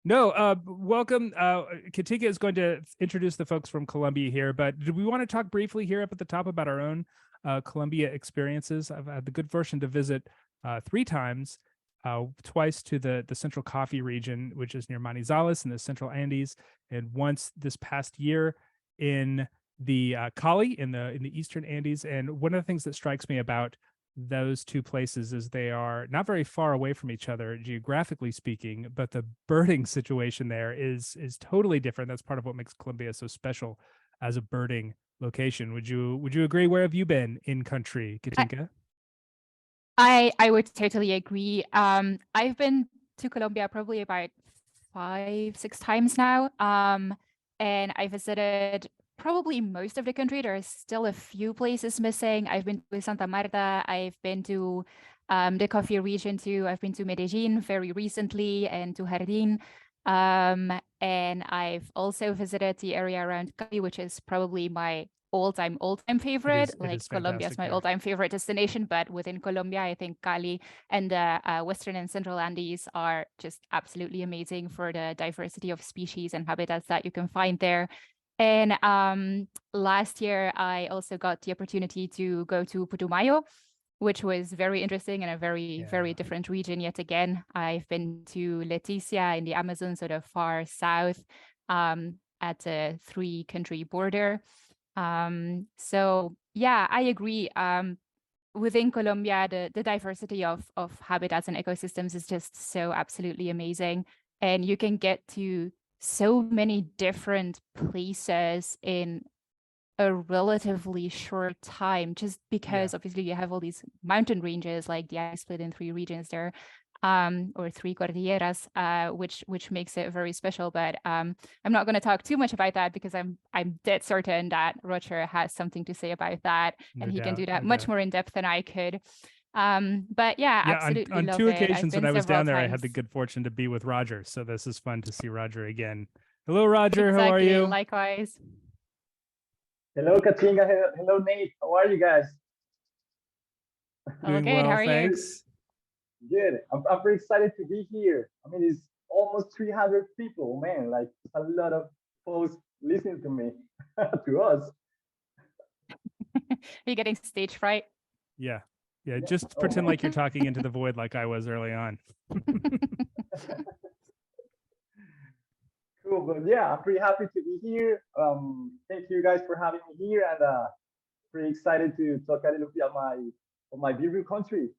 No, welcome. Katinka is going to introduce the folks from Colombia here, but do we want to talk briefly here up at the top about our own Colombia experiences? I've had the good fortune to visit 3 times, twice to the Central Coffee region, which is near Manizales in the Central Andes, and once this past year in the Cali in the Eastern Andes. And one of the things that strikes me about those 2 places is they are not very far away from each other geographically speaking, but the birding situation there is totally different. That's part of what makes Colombia so special as a birding location. Would you agree? Where have you been in country, Katinka? I would totally agree. I've been to Colombia probably about 5, 6 times now. And I visited probably most of the country. There are still a few places missing. I've been to Santa Marta. I've been to the coffee region too. I've been to Medellin very recently and to Jardín. And I've also visited the area around Cali, which is probably my all-time favorite. It is Colombia is my all-time favorite destination, but within Colombia, I think Cali and the Western and Central Andes are just absolutely amazing for the diversity of species and habitats that you can find there. And last year, I also got the opportunity to go to Putumayo, which was very interesting and a very different region yet again. I've been to Leticia in the Amazon, sort of far south, at the 3-country border. So yeah, I agree. Within Colombia, the diversity of habitats and ecosystems is just so absolutely amazing. And you can get to so many different places in a relatively short time, just because obviously you have all these mountain ranges, like the ice split in 3 regions there, or 3 cordilleras, which makes it very special. But I'm not going to talk too much about that because I'm dead certain that Roger has something to say about that, and he can do that much more in depth than I could. But yeah, absolutely on love 2 it. occasions when I was down there, times. I had the good fortune to be with Roger, so this is fun to see Roger again. Hello, Roger. Exactly, how are you? Likewise. Hello, Katinka. Hello, Nate. How are you guys? Doing good. How are thanks. You? Good. I'm pretty excited to be here. I mean, it's almost 300 people, man. Like a lot of folks listening to me, to us. Are you getting stage fright? Yeah. Just pretend like you're talking into the void like I was early on. Cool, but yeah, I'm pretty happy to be here. Thank you guys for having me here, and pretty excited to talk a little bit about my beautiful country.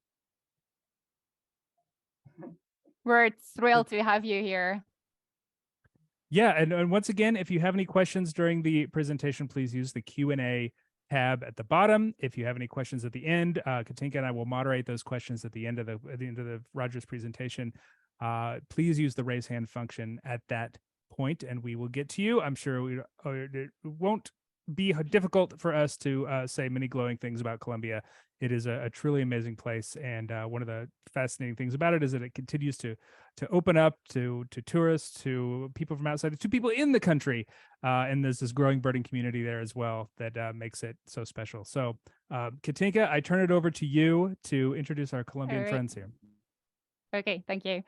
We're thrilled to have you here. Yeah, and once again, if you have any questions during the presentation, please use the Q&A tab at the bottom. If you have any questions at the end, Katinka and I will moderate those questions at the end of the Roger's presentation. Please use the raise hand function at that point, and we will get to you. I'm sure it won't be difficult for us to say many glowing things about Colombia. It is a truly amazing place, and one of the fascinating things about it is that it continues to open up to tourists, to people from outside, to people in the country, and there's this growing birding community there as well that makes it so special. So, Katinka, I turn it over to you to introduce our Colombian friends here. Okay, thank you.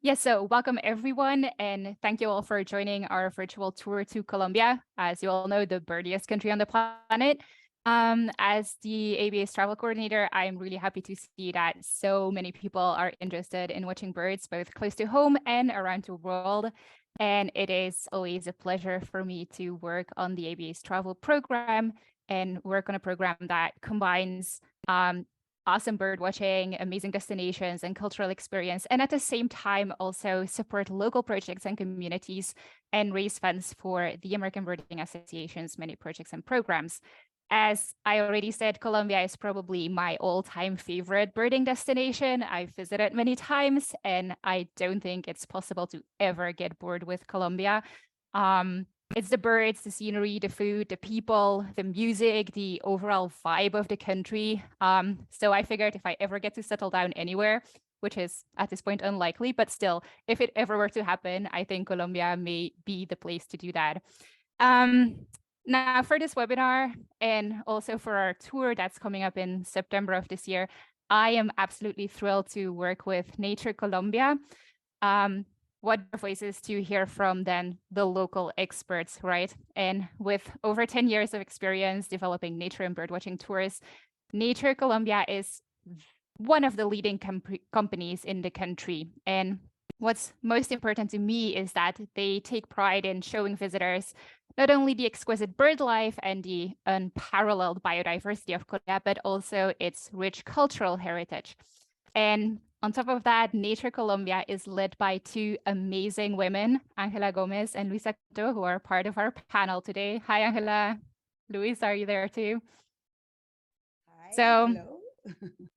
Yes, so welcome everyone, and thank you all for joining our virtual tour to Colombia. As you all know, the birdiest country on the planet. As the ABA's travel coordinator, I'm really happy to see that so many people are interested in watching birds, both close to home and around the world. And it is always a pleasure for me to work on the ABA's travel program and work on a program that combines awesome bird watching, amazing destinations, and cultural experience, and at the same time also support local projects and communities and raise funds for the American Birding Association's many projects and programs. As I already said, Colombia is probably my all-time favorite birding destination. I've visited many times, and I don't think it's possible to ever get bored with Colombia. It's the birds, the scenery, the food, the people, the music, the overall vibe of the country. So I figured if I ever get to settle down anywhere, which is at this point unlikely, but still, if it ever were to happen, I think Colombia may be the place to do that. Now for this webinar and also for our tour that's coming up in September of this year, I am absolutely thrilled to work with Nature Colombia. what voices to hear from than the local experts, right? And with over 10 years of experience developing nature and birdwatching tours, Nature Colombia is one of the leading companies in the country. And what's most important to me is that they take pride in showing visitors not only the exquisite bird life and the unparalleled biodiversity of Colombia, but also its rich cultural heritage. And on top of that, Nature Colombia is led by two amazing women, Angela Gomez and Luisa Cato, who are part of our panel today. Hi, Angela. Luis, are you there too? Hi, So, hello.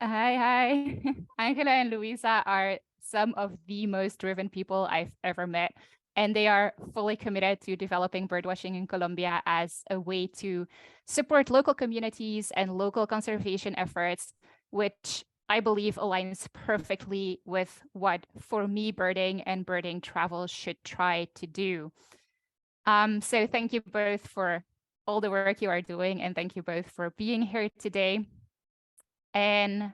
hi. Angela and Luisa are some of the most driven people I've ever met. And they are fully committed to developing birdwatching in Colombia as a way to support local communities and local conservation efforts, which I believe aligns perfectly with what, for me, birding and birding travel should try to do. So thank you both for all the work you are doing, and thank you both for being here today. And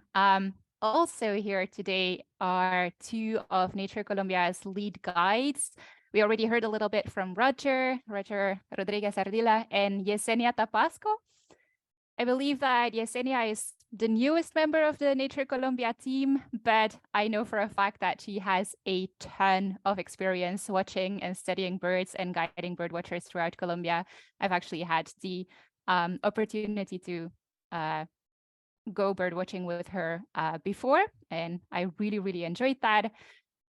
also here today are two of Nature Colombia's lead guides. We already heard a little bit from Roger Rodriguez Ardila, and Yesenia Tapasco. I believe that Yesenia is the newest member of the Nature Colombia team, but I know for a fact that she has a ton of experience watching and studying birds and guiding bird watchers throughout Colombia. I've actually had the opportunity to go bird watching with her before, and I really enjoyed that.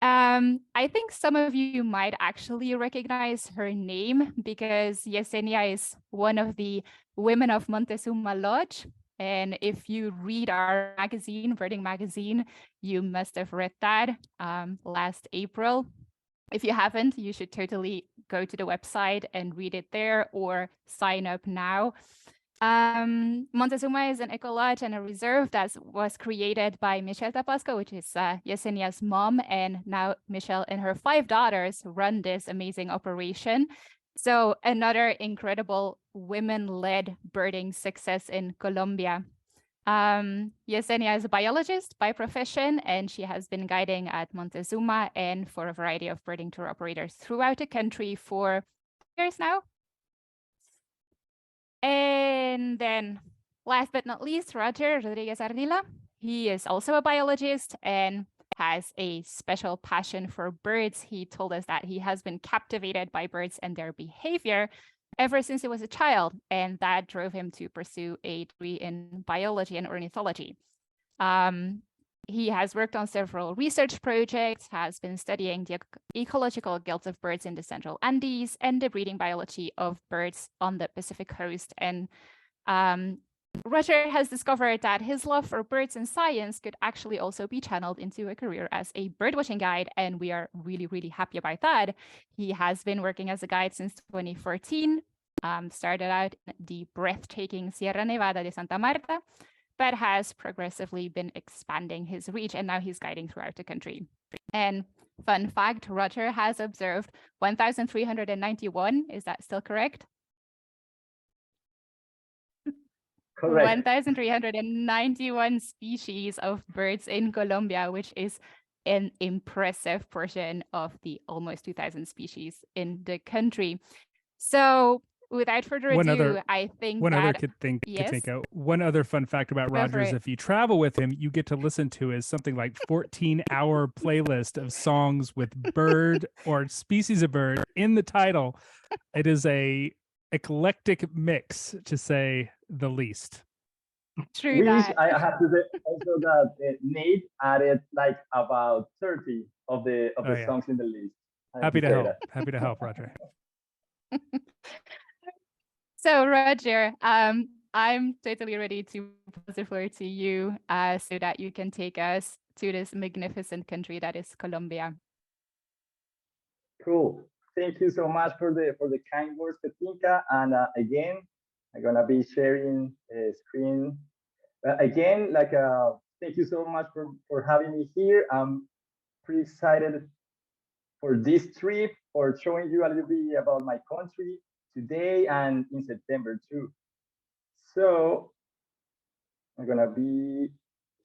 I think some of you might actually recognize her name because Yesenia is one of the women of Montezuma Lodge. And if you read our magazine, Birding Magazine, you must have read that last April. If you haven't, you should totally go to the website and read it there or sign up now. Montezuma is an eco lodge and a reserve that was created by Michelle Tapasco, which is Yesenia's mom, and now Michelle and her 5 daughters run this amazing operation. So another incredible women-led birding success in Colombia. Yesenia is a biologist by profession, and she has been guiding at Montezuma and for a variety of birding tour operators throughout the country for years now. And then last but not least, Roger Rodriguez Ardila. He is also a biologist and has a special passion for birds. He told us that he has been captivated by birds and their behavior ever since he was a child, and that drove him to pursue a degree in biology and ornithology. He has worked on several research projects, has been studying the ecological guilt of birds in the Central Andes and the breeding biology of birds on the Pacific coast. And Roger has discovered that his love for birds and science could actually also be channeled into a career as a birdwatching guide, and we are really happy about that. He has been working as a guide since 2014, started out in the breathtaking Sierra Nevada de Santa Marta, but has progressively been expanding his reach, and now he's guiding throughout the country. And fun fact, Roger has observed 1,391, is that still correct? Correct. 1,391 species of birds in Colombia, which is an impressive portion of the almost 2,000 species in the country. So without further ado, I think one that, other thing, yes? Katinka, one other fun fact about Roger is if you travel with him, you get to listen to his something like 14-hour playlist of songs with bird or species of bird in the title. It is a eclectic mix, to say the least. True that. I have to say also that Nate added like about 30 of the songs in the list. Happy to help. Happy to help, Roger. So Roger, I'm totally ready to pass the floor to you so that you can take us to this magnificent country that is Colombia. Cool. Thank you so much for the kind words, Katinka. And again, I'm gonna be sharing a screen. Again, thank you so much for having me here. I'm pretty excited for this trip, for showing you a little bit about my country today and in September too. So I'm gonna be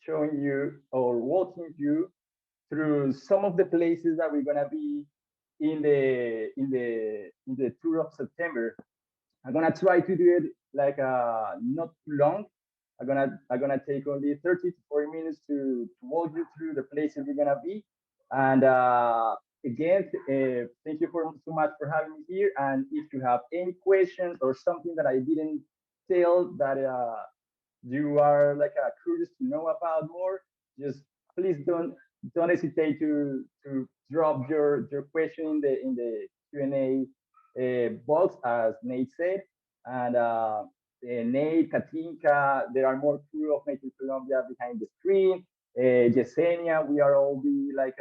showing you or walking you through some of the places that we're gonna be in the tour of September. I'm gonna try to do it like not too long. I'm gonna take only 30 to 40 minutes to walk you through the places we're gonna be. And again, thank you so much for having me here. And if you have any questions or something that I didn't tell that you are like curious to know about more, just please don't hesitate to drop your question in the Q&A box, as Nate said. And Nate, Katinka, there are more crew of Nature Colombia behind the screen. Yesenia, we are all be like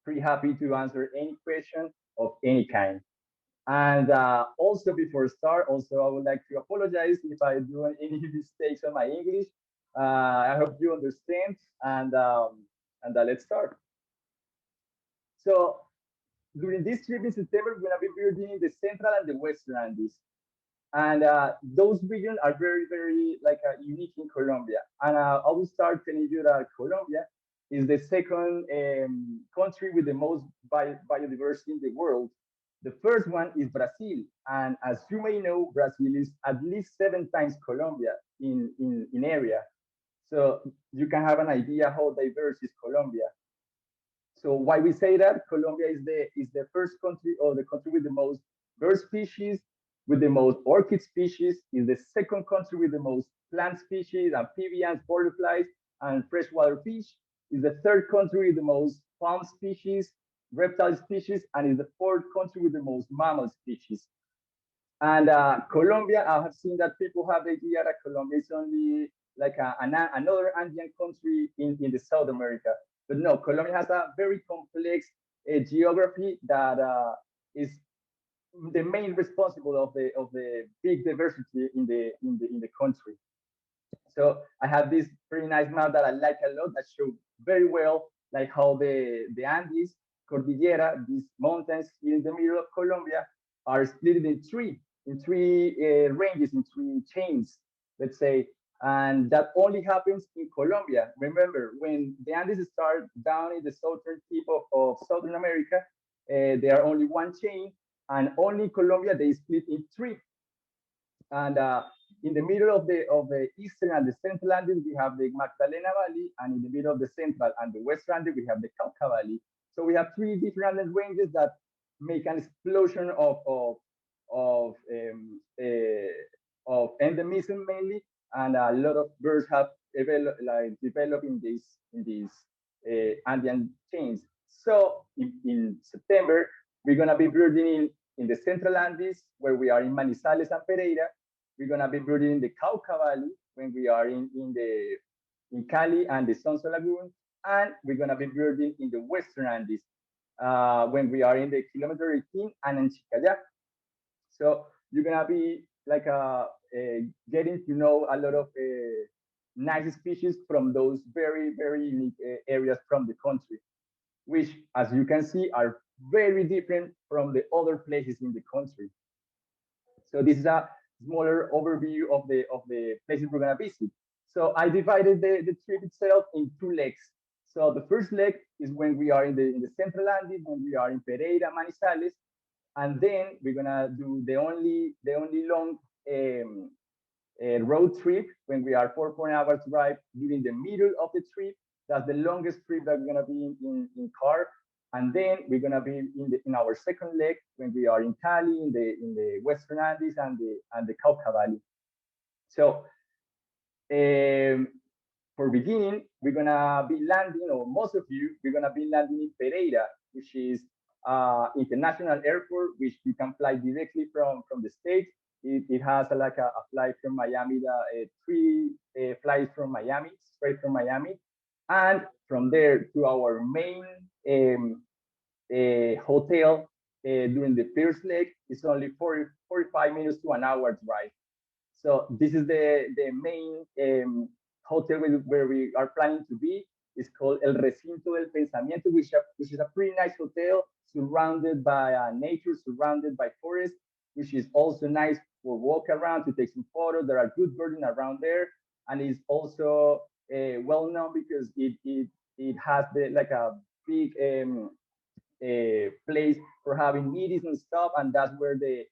pretty happy to answer any question of any kind. And also before start, also I would like to apologize if I do any mistakes on my English. I hope you understand, and let's start. So during this trip in September, we're gonna be visiting the central and the western Andes, and those regions are very, very like unique in Colombia. And I will start telling you that Colombia is the second country with the most biodiversity in the world. The first one is Brazil, and as you may know, Brazil is at least 7 times Colombia in area. So you can have an idea how diverse is Colombia. So why we say that Colombia is the first country, or the country with the most bird species, with the most orchid species, is the second country with the most plant species, amphibians, butterflies, and freshwater fish, is the third country with the most palm species, reptile species, and is the fourth country with the most mammal species. And Colombia, I have seen that people have the idea that Colombia is only like another Andean country in the South America. But no, Colombia has a very complex geography that is the main responsible of the big diversity in the country. So I have this pretty nice map that I like a lot that show very well like how the Andes, Cordillera, these mountains in the middle of Colombia are split in three ranges, in three chains, let's say. And that only happens in Colombia. Remember, when the Andes start down in the southern tip of Southern America, they are only one chain, and only in Colombia they split in three. And in the middle of the eastern and the central Andes, we have the Magdalena Valley, and in the middle of the central and the western Andes, we have the Cauca Valley. So we have three different Andes ranges that make an explosion of endemism mainly, and a lot of birds have developed in these Andean chains. So in September, we're gonna be birding in the central Andes, where we are in Manizales and Pereira. We're gonna be birding in the Cauca Valley when we are in Cali and the Sonso Lagoon, and we're gonna be birding in the Western Andes when we are in the Kilometer 18 and in Chicaya. So you're gonna be like getting to know a lot of nice species from those very, very unique areas from the country, which, as you can see, are very different from the other places in the country. So this is a smaller overview of the places we're gonna visit. So I divided the trip itself in two legs. So the first leg is when we are in the central Andes, when we are in Pereira, Manizales, and then we're gonna do the only long road trip when we are 4.5 hours drive during the middle of the trip. That's the longest trip that we're gonna be in car. And then we're gonna be in our second leg when we are in Cali, in the Western Andes and the Cauca Valley. So for beginning, we're gonna be landing, or most of you, we're gonna be landing in Pereira, which is international airport, which you can fly directly from the States. It has a flight from Miami, three flights from Miami, straight from Miami. And from there to our main hotel during the first leg is only 45 minutes to an hour drive. So this is the main hotel where we are planning to be. It's called El Recinto del Pensamiento, which is a pretty nice hotel surrounded by nature, surrounded by forest, which is also nice for walk around to take some photos. There are good birding around there, and it's also well known because it has like a big place for having meetings and stuff, and that's where the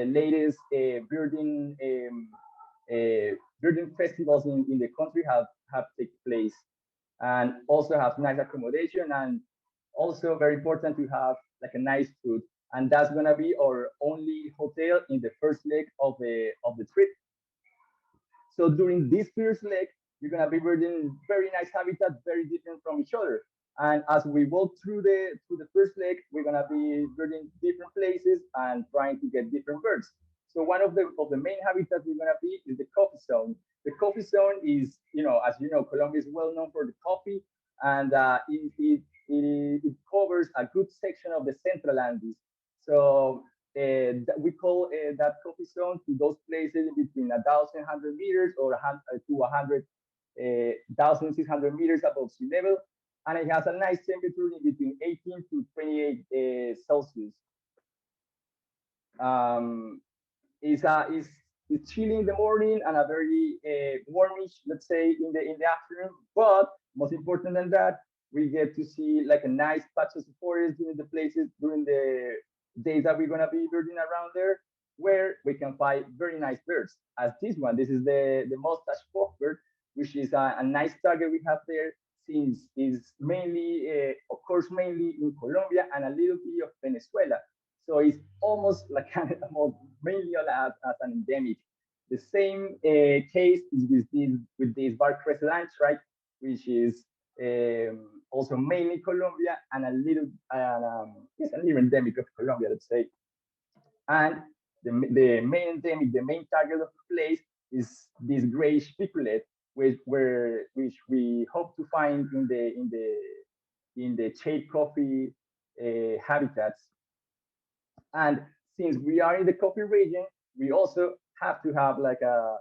latest birding festivals in the country have taken place, and also have nice accommodation, and also very important to have like a nice food. And that's gonna be our only hotel in the first leg of the trip. So during this first leg, you're gonna be birding very nice habitats, very different from each other. And as we walk through the first leg, we're gonna be birding different places and trying to get different birds. So one of the main habitats we're gonna be is the coffee zone. The coffee zone is, as you know, Colombia is well known for the coffee, and it covers a good section of the Central Andes. So we call that coffee zone to those places in between 1,100 meters or to 1,600 meters above sea level, and it has a nice temperature in between 18 to 28 Celsius. Um, it's chilly in the morning and a very warmish, let's say, in the afternoon. But most important than that, we get to see like a nice patches of forest during the days that we're gonna be birding around there, where we can find very nice birds. As this one, this is the mustache bird, which is a nice target we have there, since is mainly occurs mainly in Colombia and a little bit of Venezuela. So it's almost like almost mainly as an endemic. The same case is with this bar crescent, right, which is also mainly Colombia and a little yes, a little endemic of Colombia, let's say. And the main endemic, the main target of the place is this grayish picolet, which we hope to find in the shade coffee habitats. And since we are in the coffee region, we also have to have like a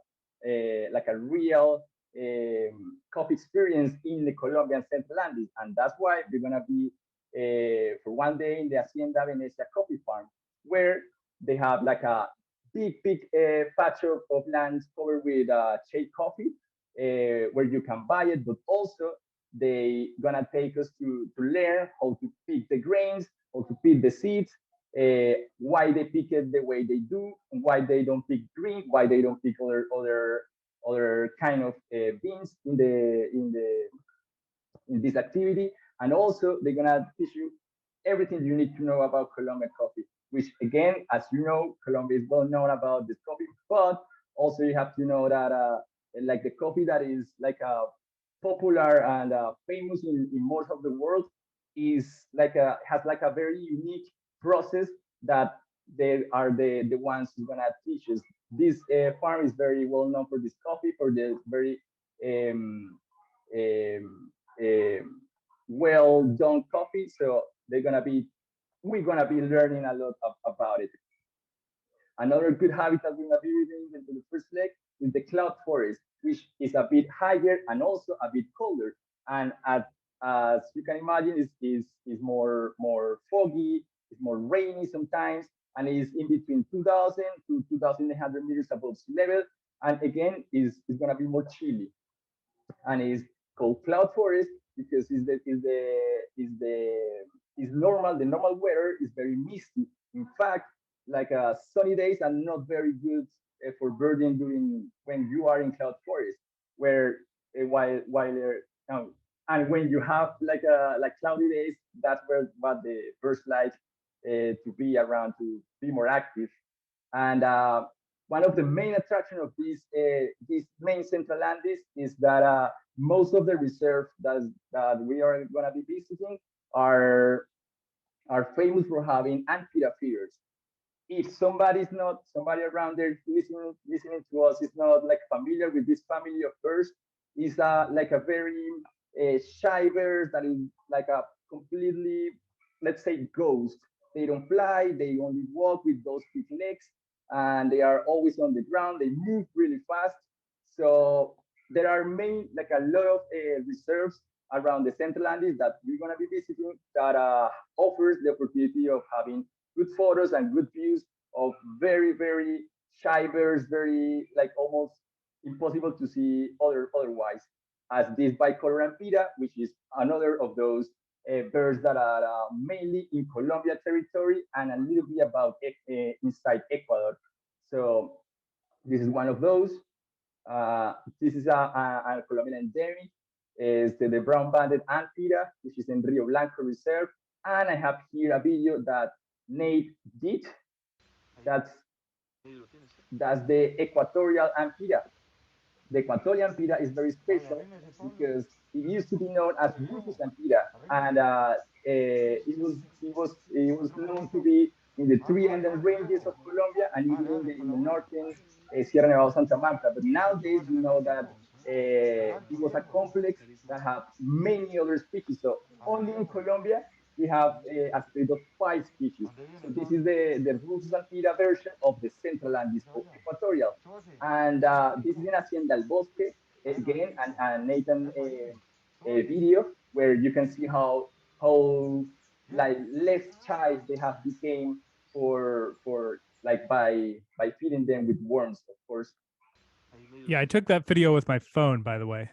real coffee experience in the Colombian Central Andes, and that's why we're gonna be for one day in the Hacienda Venecia coffee farm, where they have like a big patch of lands covered with shade coffee, where you can buy it, but also they gonna take us to learn how to pick the grains, how to pick the seeds, why they pick it the way they do, and why they don't pick green, why they don't pick other kind of beans in this activity. And also they're gonna teach you everything you need to know about Colombian coffee, which again, as you know, Colombia is well known about this coffee, but also you have to know that like the coffee that is like popular and famous in most of the world is like has like a very unique process that they are the ones who gonna teach us. This farm is very well known for this coffee, for the very um, um, well done coffee. So we're gonna be learning a lot about it. Another good habitat we're gonna be living into the first leg is the cloud forest, which is a bit higher and also a bit colder. And as you can imagine, is more foggy, it's more rainy sometimes, and is in between 2,000 to 2,800 meters above sea level. And again, is gonna be more chilly, and is called cloud forest because is normal. The normal weather is very misty. In fact, like sunny days are not very good for birding during when you are in cloud forest, where while and when you have like cloudy days, that's where what the birds like to be around, to be more active. And one of the main attractions of this main Central Andes is that most of the reserves that we are going to be visiting are are famous for having amphitheater feeders. If somebody around there listening to us is not like familiar with this family of birds, is like a very shy bird that is like a completely, let's say, ghost. They don't fly, they only walk with those big legs, and they are always on the ground. They move really fast. So there are like a lot of reserves around the Central Andes that we're gonna be visiting that offers the opportunity of having good photos and good views of very shy birds, very like almost impossible to see otherwise. As this bicolor amphitheater, which is another of those birds that are mainly in Colombia territory and a little bit about inside Ecuador. So this is one of those. This is a Colombian endemic. Is the brown-banded anteater, which is in Rio Blanco Reserve. And I have here a video that Nate did. That's the equatorial amphidia. The equatorial amphidia is very special because it used to be known as Rufus amphidia, and it was known to be in the three Andean ranges of Colombia and even in the northern Sierra Nevada Santa Marta. But nowadays we know that it was a complex that had many other species. So only in Colombia we have a state of 5 species. So this is the Rufus amphidia version of the central Andes equatorial. And this is in Hacienda El Bosque, again, and Nathan a video where you can see how like less shy they have became for like by feeding them with worms, of course. Yeah, I took that video with my phone, by the way.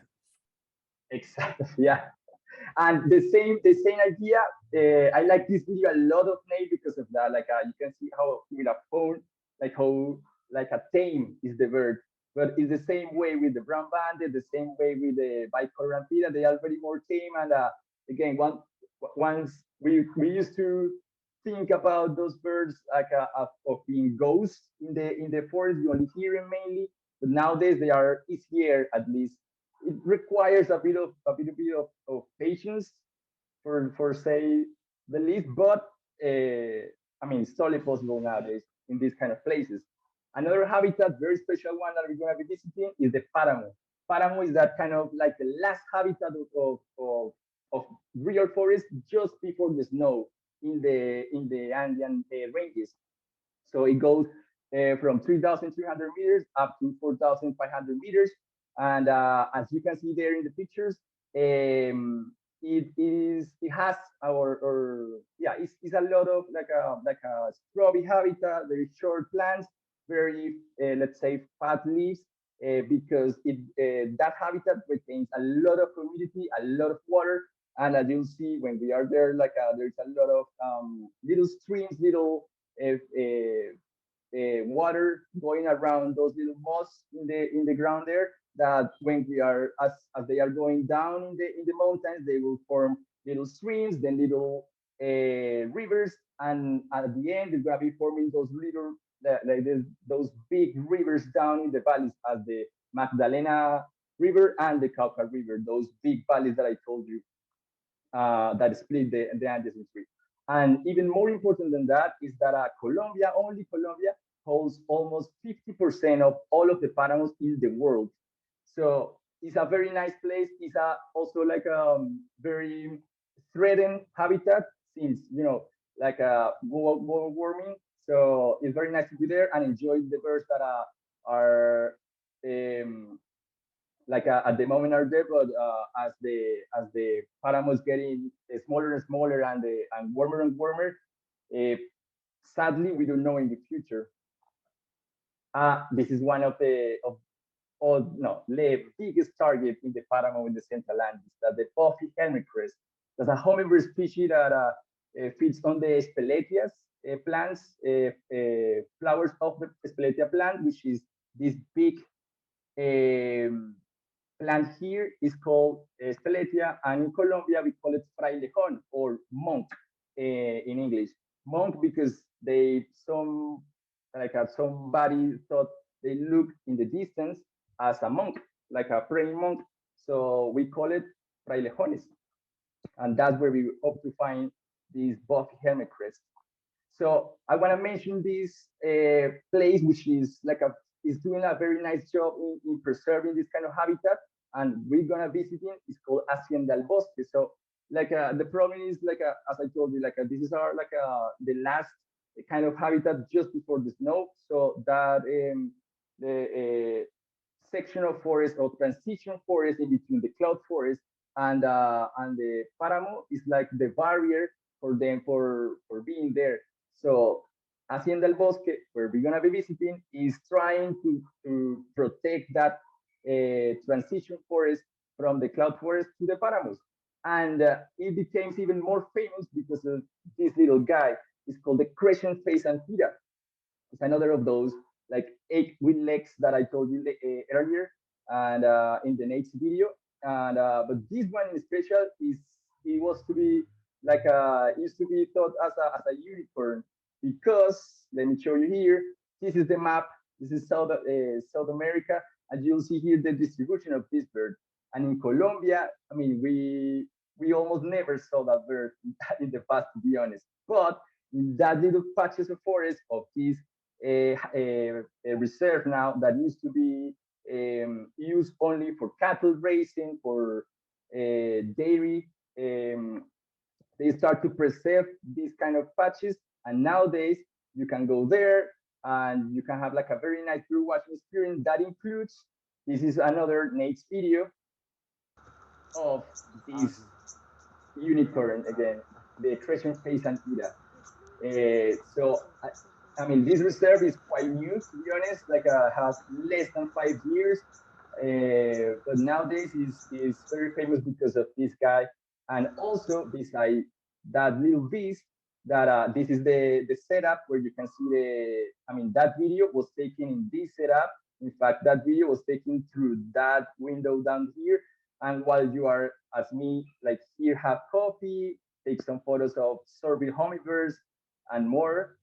Exactly. Yeah. And the same idea. I like this video a lot of Nate because of that. Like you can see how with a phone, like how like a tame is the bird, but it's the same way with the brown banded, the same way with the bicolor amphidia. They are very more tame. And again, once we used to think about those birds like of being ghosts in the forest. You only hear them mainly, but nowadays they are easier at least. It requires a bit of patience for say the least, but I mean it's totally possible nowadays in these kind of places. Another habitat, very special one that we're going to be visiting is the paramo. Paramo is that kind of like the last habitat of real forest just before the snow in the Andean ranges. So it goes from 3,300 meters up to 4,500 meters. And as you can see there in the pictures, it has it's a lot of like a scrubby habitat, very short plants, very let's say fat leaves, because that habitat retains a lot of humidity, a lot of water, and as you'll see when we are there, there's a lot of little streams, little uh, uh, water going around those little moss in the ground there. That when we are as they are going down in the mountains, they will form little streams, then little rivers, and at the end they're gonna be forming those little those big rivers down in the valleys as the Magdalena River and the Cauca River. Those big valleys that I told you that split the Andes in three. And even more important than that is that only Colombia, holds almost 50% of all of the paramos in the world. So it's a very nice place. It's also like a very threatened habitat since, like global warming. So it's very nice to be there and enjoy the birds that are um, like at the moment are there, but as the paramo is getting smaller and smaller and warmer, uh, sadly we don't know in the future. This is one of the biggest target in the paramo in the Central Andes, that the puffy helmet crest. That's a hummingbird species that feeds on the speletias plants, flowers of the speletia plant, which is this big um, plant here is called Speletia, and in Colombia we call it frailejón or monk in English. Monk because somebody thought they look in the distance as a monk, like a praying monk. So we call it frailejones, and that's where we hope to find this buff helmet crest. So I want to mention this place, which is doing a very nice job in preserving this kind of habitat, and we're gonna visit it. It's called Hacienda El Bosque. So the problem is as I told you, this is our the last kind of habitat just before the snow. So that the section of forest or transition forest in between the cloud forest and the paramo is like the barrier for them for being there. So Hacienda El Bosque, where we're gonna be visiting, is trying to protect that transition forest from the cloud forest to the paramos. And it became even more famous because of this little guy. It's called the crescent face anthera. It's another of those like egg with legs that I told you earlier and in the next video. And but this one in special is it was to be like used to be thought as a unicorn because let me show you here. This is the map. This is South America, and you'll see here the distribution of this bird. And in Colombia, I mean, we almost never saw that bird in the past, to be honest. But in that little patches of forest of this a reserve now that used to be used only for cattle raising, for dairy. They start to preserve these kind of patches, and nowadays you can go there and you can have like a very nice bird watching experience that includes. This is another Nate's video of this unicorn again, the crescent face anthera. I mean, this reserve is quite new, to be honest. Like, has less than 5 years, but nowadays is very famous because of this guy, and also beside that little beast. That this is the setup where you can see the. I mean, that video was taken in this setup. In fact, that video was taken through that window down here. And while you are, as me, like here, have coffee, take some photos of sorbet hummingbirds and more.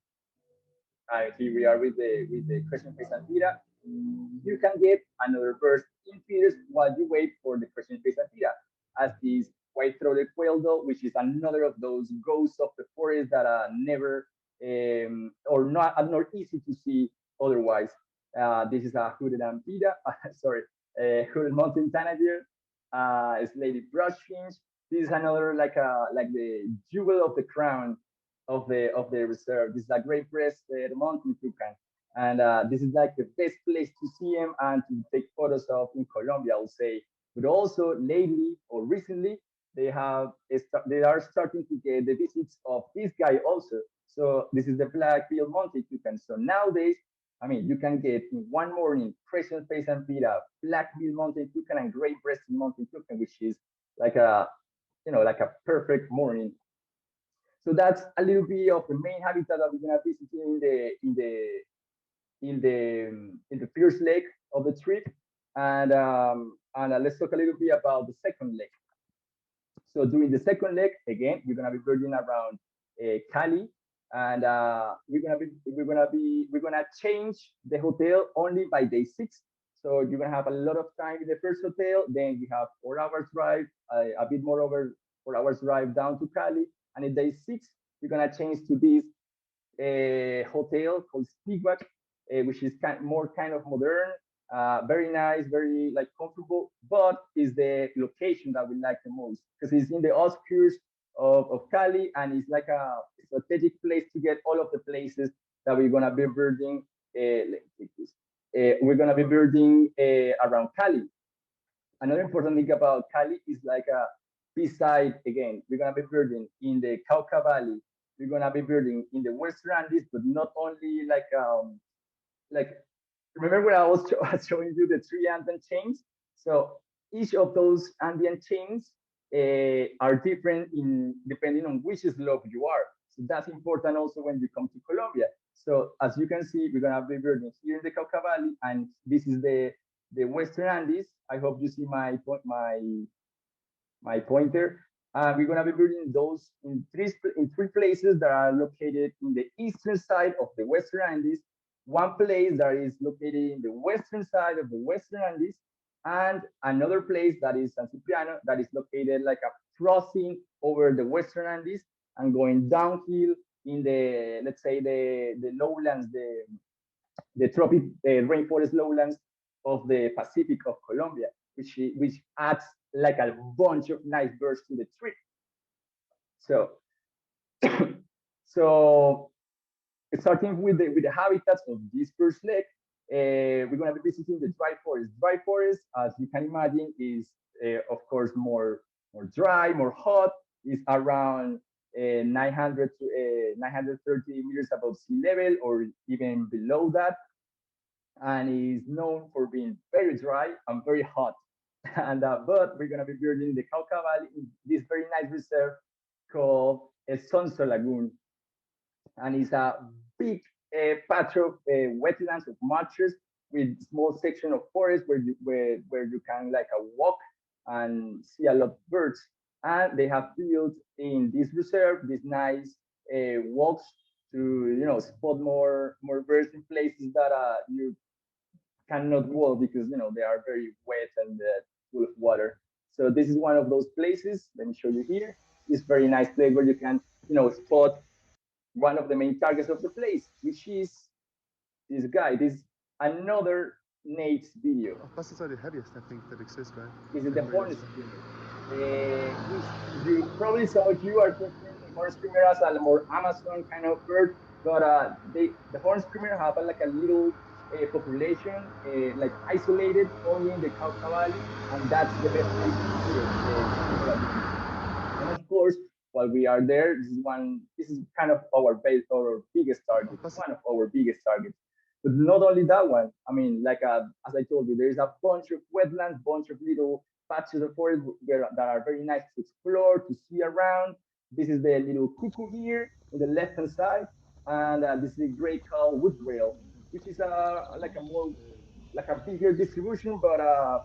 Here we are with the crescent face anthera. You can get another burst in feeders while you wait for the crescent face anthera, as this white-throated quail dove, which is another of those ghosts of the forest that are never or not easy to see otherwise. This is a hooded amphidia, sorry, a hooded mountain tanager, slated brush finch. This is another like the jewel of the crown of the reserve. This is a great breasted mountain toucan, and this is like the best place to see him and to take photos of in Colombia, I would say. But also lately or recently, they are starting to get the visits of this guy also. So this is the black-billed mountain toucan. So nowadays, I mean, you can get in one morning crescent face anthera, black-billed mountain toucan, and gray-breasted mountain toucan, which is like a like a perfect morning. So that's a little bit of the main habitat that we're gonna visit in the first leg of the trip, and let's talk a little bit about the second leg. So during the second leg, again, we're gonna be birding around Cali, and we're gonna change the hotel only by day 6. So you're gonna have a lot of time in the first hotel. Then we have 4 hours drive, a bit more over 4 hours drive down to Cali, and in day 6 we're gonna change to this hotel called Stigwak, which is more kind of modern, very nice, very like comfortable, but is the location that we like the most because it's in the outskirts of Cali, and it's like a strategic place to get all of the places that we're gonna be birding. We're gonna be birding around Cali. Another important thing about Cali is like beside again, we're gonna be birding in the Cauca Valley. We're gonna be birding in the Western Andes, but not only like remember when I was showing you the 3 Andean chains? So each of those Andean chains are different in depending on which slope you are. So that's important also when you come to Colombia. So as you can see, we're gonna be birding here in the Cauca Valley, and this is the Western Andes. I hope you see my pointer. We're gonna be birding those in three places that are located in the eastern side of the Western Andes, one place that is located in the western side of the Western Andes, and another place that is San Cipriano that is located like a crossing over the Western Andes and going downhill in the let's say the lowlands, the tropic rainforest lowlands of the Pacific of Colombia, which adds like a bunch of nice birds to the trip. So so starting with the habitats of this first leg, we're going to be visiting the dry forest. Dry forest, as you can imagine, is of course more dry, more hot. It's around 900 to 930 meters above sea level, or even below that, and is known for being very dry and very hot. And but we're gonna be building the Cauca Valley in this very nice reserve called Sonso Lagoon, and it's a big patch of wetlands of marshes with small section of forest where you can like walk and see a lot of birds. And they have built in this reserve these nice walks to spot more birds in places that you cannot walk because they are very wet and full of water. So this is one of those places. Let me show you here. This very nice place where you can spot one of the main targets of the place, which is this guy. This is another Nate's video. Was is the heaviest I think that exists, right? This is the horn screamer. Which you probably some of you are thinking the horn screamer as a more Amazon kind of bird, but the horn screamer have like a little population, like isolated only in the Cauca Valley, and that's the best place to see it. And of course, while we are there, this is kind of our base, our biggest target, one of our biggest targets. But not only that one. I mean, like as I told you, there is a bunch of wetlands, bunch of little patches of forest that are very nice to explore, to see around. This is the little cuckoo here on the left hand side, and this is the gray called wood rail, which is like a more like a bigger distribution, but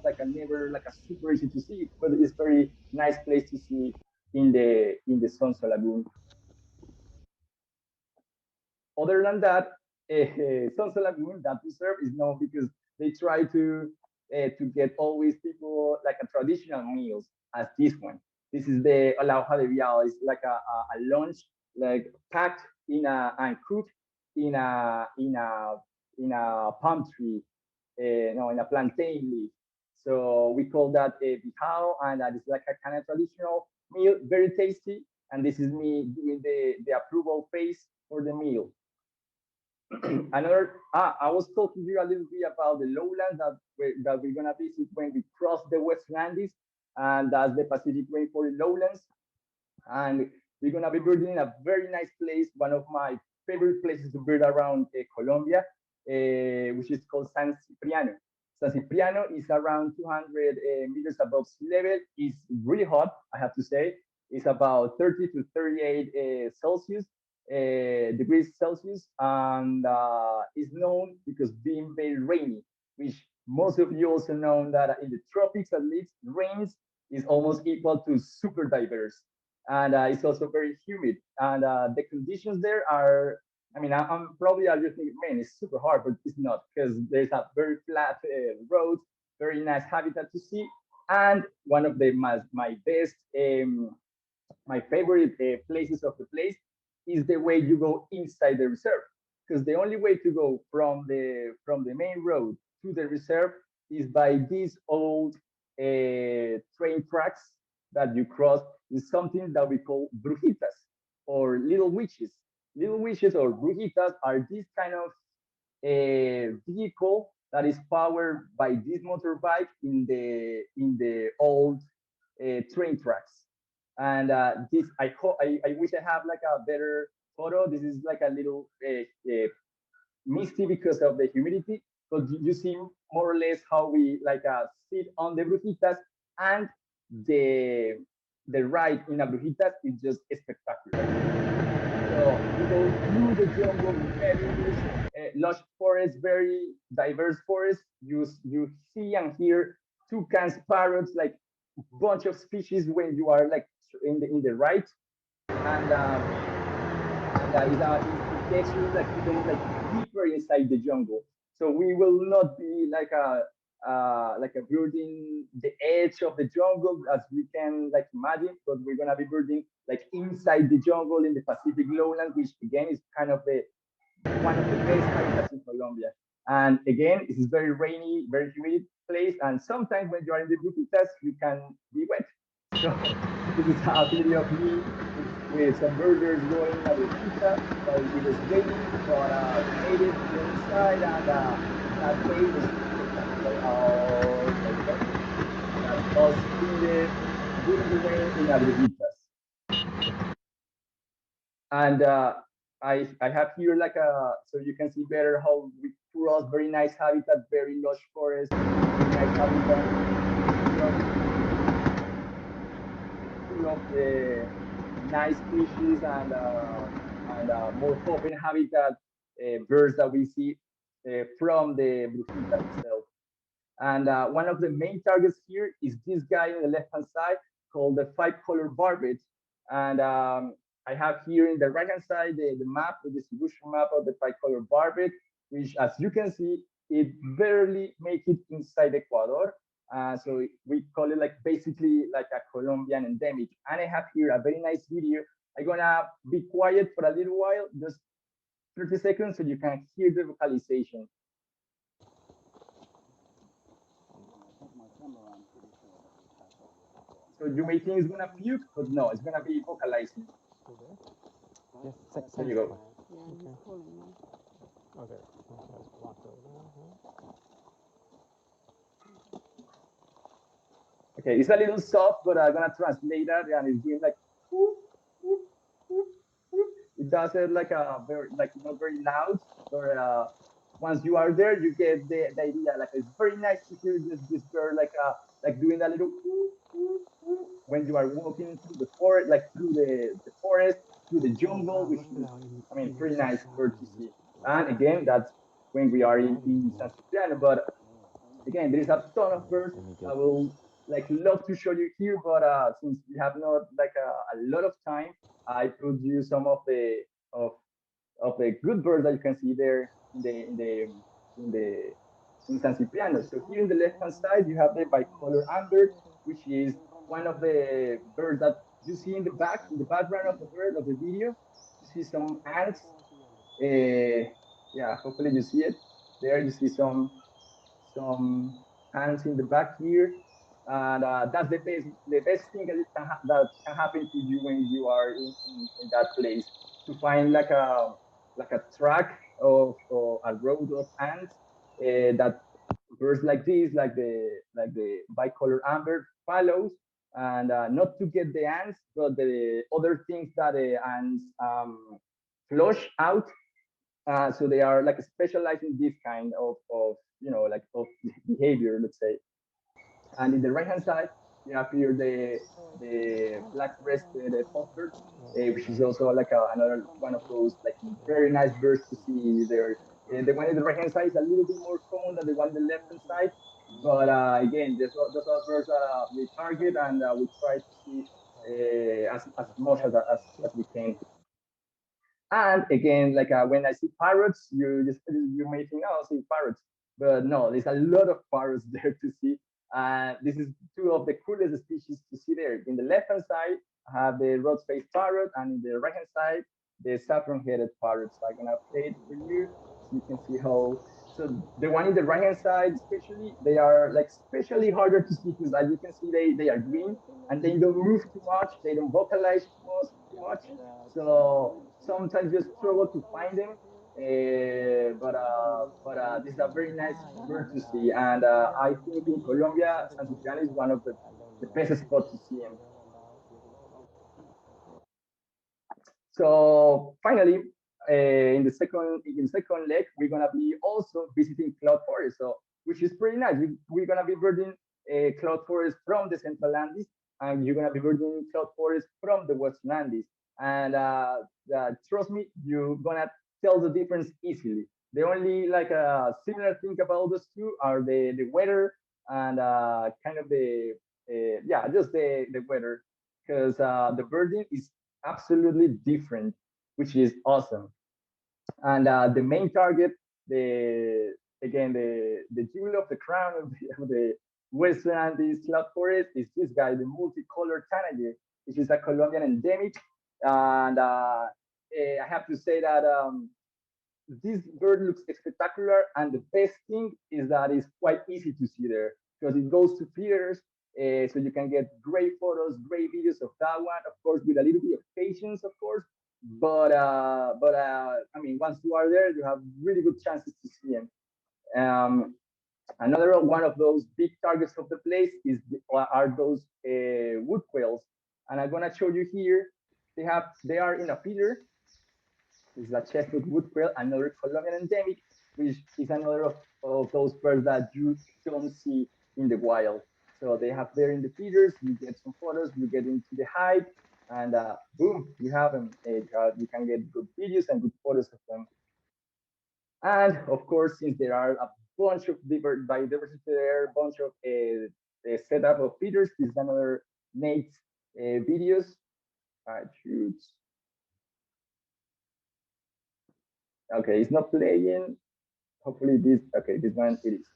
like a never like a super easy to see. But it's very nice place to see in the Sonso Lagoon. Other than that, Sonso Lagoon, that reserve is known because they try to get always people like a traditional meals as this one. This is the alauja de viado. It's like a lunch like packed in and cooked in a palm tree, no, in a plantain leaf. So we call that a bijao, and that is like a kind of traditional meal, very tasty. And this is me doing the approval phase for the meal. I was talking to you a little bit about the lowlands that we're gonna visit when we cross the West Andes, and that's the Pacific Rainforest lowlands. And we're gonna be birding in a very nice place, one of my favorite places to bird around Colombia, which is called San Cipriano. San Cipriano is around 200 meters above sea level. It's really hot, I have to say. It's about 30 to 38 Celsius degrees Celsius, and is known because being very rainy, which most of you also know that in the tropics at least, rains is almost equal to super diverse, and it's also very humid. And the conditions there are, I mean, I'm probably I just think, man, it's super hard, but it's not because there's a very flat road, very nice habitat to see, and one of my best, my favorite places of the place is the way you go inside the reserve, because the only way to go from the main road to the reserve is by these old train tracks that you cross. Is something that we call brujitas or little witches. Little witches or brujitas are this kind of vehicle that is powered by this motorbike in the old train tracks. And this, I wish I have like a better photo. This is like a little misty because of the humidity, but you see more or less how we like sit on the brujitas, and the ride in a brujitas is just spectacular. So you go through the jungle, very lush forest, very diverse forest. You see and hear toucans, parrots, like bunch of species when you are like in the right, and it takes you like to go like deeper inside the jungle. So we will not be like a birding the edge of the jungle as we can like imagine, but we're gonna be birding like inside the jungle in the Pacific lowlands, which again is kind of the one of the best habitats in Colombia. And again, it is very rainy, very humid place, and sometimes when you are in the brujitas, you can be wet. So this is a video of me with some burgers going in a brujita while it was raining, but we made it to the inside, and that way was spectacular. Oh, there we go. That's us doing the rain in a brujitas. And I have here like so you can see better how we cross very nice habitat, very lush forest, very nice habitat. of the nice species and more open habitat birds that we see from the brujita itself. And one of the main targets here is this guy on the left-hand side called the five-color barbet. And I have here in the right-hand side the map, the distribution map of the five-color barbet, which, as you can see, it barely make it inside Ecuador. So we call it like basically like a Colombian endemic. And I have here a very nice video. I'm gonna be quiet for a little while, just 30 seconds, so you can hear the vocalization. So you may think it's gonna puke, but no, it's gonna be vocalizing. Yes, There you go. Okay. Okay, it's a little soft, but I'm gonna translate that, and it's doing like whoop, whoop, whoop, whoop. It does it like a very like not very loud, but once you are there, you get the idea. Like it's very nice to hear this bird like doing that little whoop, whoop, whoop, when you are walking through the forest, like through the forest, through the jungle, which is, I mean, pretty nice bird to see. And again, that's when we are in San Cipriano. But again, there is a ton of birds. I will like love to show you here, but since we have not like a lot of time, I put you some of of the good birds that you can see there in the in San Cipriano. So here in the left hand side, you have the bicolor amber, which is one of the birds that you see in the background of the bird of the video. You see some ants. Yeah, hopefully you see it. There you see some ants in the back here, and that's the best thing that that can happen to you when you are in that place, to find like a track of a road of ants that birds like this, like the bicolor amber follows, and not to get the ants, but the other things that the ants flush out. So they are like specialized in this kind of like of behavior, let's say. And in the right hand side, you have here the black-breasted puffbird, which is also like another one of those like very nice birds to see there. The one in the right hand side is a little bit more common than the one on the left hand side, but again, those are birds that we target, and we try to see as much as we can. And again, like when I see parrots, you may think, oh, I see parrots, but no, there's a lot of parrots there to see. This is two of the coolest species to see there. In the left hand side, I have the red-faced parrot, and in the right hand side, the saffron-headed parrot. So I'm gonna play it for you so you can see how. So the one in the right hand side, especially, they are like especially harder to see because as you can see, they are green and they don't move too much. They don't vocalize too much. So sometimes you struggle to find them. But this is a very nice bird to see, and I think in Colombia, San Cipriano is one of the best spots to see them. So finally, in the second leg, we're gonna be also visiting cloud forest, so which is pretty nice. We're gonna be birding cloud forest from the Central Andes, and you're gonna be birding cloud forest from the Western Andes. And trust me, you're gonna tell the difference easily. The only like similar thing about those two are the weather and kind of yeah, just the weather, because the birding is absolutely different, which is awesome. And the main target, the jewel of the crown of the Western Andes cloud forest is this guy, the multicolored tanager, which is a Colombian endemic. And I have to say that this bird looks spectacular, and the best thing is that it's quite easy to see there because it goes to feeders, so you can get great photos, great videos of that one. Of course, with a little bit of patience, of course. But I mean, once you are there, you have really good chances to see them. Another one of those big targets of the place are those wood quails, and I'm gonna show you here. They are in a feeder. This is a chestnut wood quail, another Colombian endemic, which is another of those birds that you don't see in the wild. So they have there in the feeders, you get some photos, you get into the height, and boom, you have them. You can get good videos and good photos of them. And of course, since there are a bunch of different biodiversity there, a bunch of setup of feeders, this is another Nate videos. I choose. Okay, it's not playing. Hopefully this, okay, this one it is.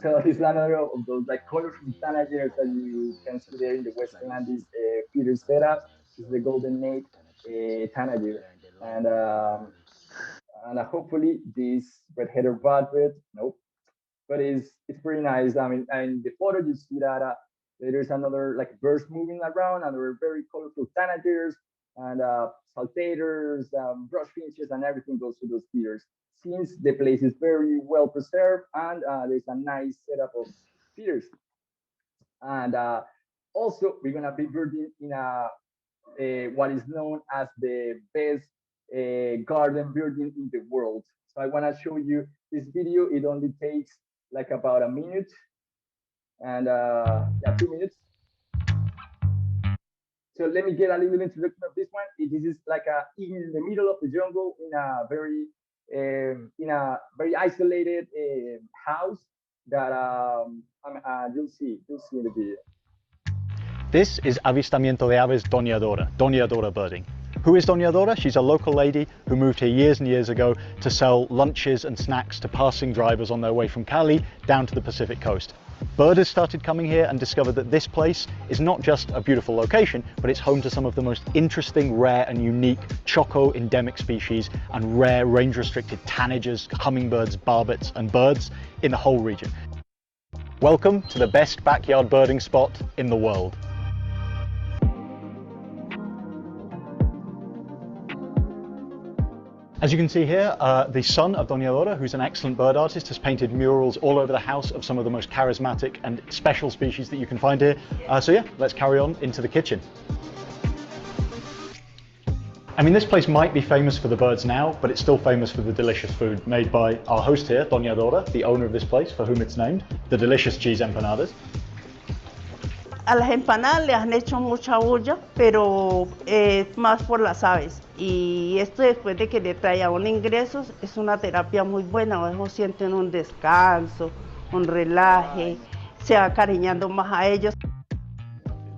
So this is another of those like colorful tanagers that you can see there in the Western Andes feeder setup. This is the golden Nate tanager. And hopefully this red-headed rodbit, nope, but it's pretty nice. I mean, and the photo you see that there's another like birds moving around, and there are very colorful tanagers and saltators, brush finches, and everything goes to those feeders. Since the place is very well preserved and there's a nice setup of feeders, and also we're gonna be birding in what is known as the best garden building in the world. So I want to show you this video. It only takes like about a minute and yeah, 2 minutes. So let me get a little introduction of this one. This is like in the middle of the jungle in a very isolated house that you'll see in the video. This is Avistamiento de Aves Doña Dora birding. Who is Doña Dora? She's a local lady who moved here years and years ago to sell lunches and snacks to passing drivers on their way from Cali down to the Pacific coast. Birders started coming here and discovered that this place is not just a beautiful location, but it's home to some of the most interesting, rare and unique Chocó endemic species and rare range-restricted tanagers, hummingbirds, barbets and birds in the whole region. Welcome to the best backyard birding spot in the world. As you can see here, the son of Doña Dora, who's an excellent bird artist, has painted murals all over the house of some of the most charismatic and special species that you can find here. So yeah, let's carry on into the kitchen. I mean, this place might be famous for the birds now, but it's still famous for the delicious food made by our host here, Doña Dora, the owner of this place, for whom it's named, the delicious cheese empanadas. A las empanadas le han hecho mucha bulla, pero es más por las aves. Y esto después de que le trae a un ingresos, es una terapia muy buena. Ellos sienten un descanso, un relaje, se va cariñando más a ellos.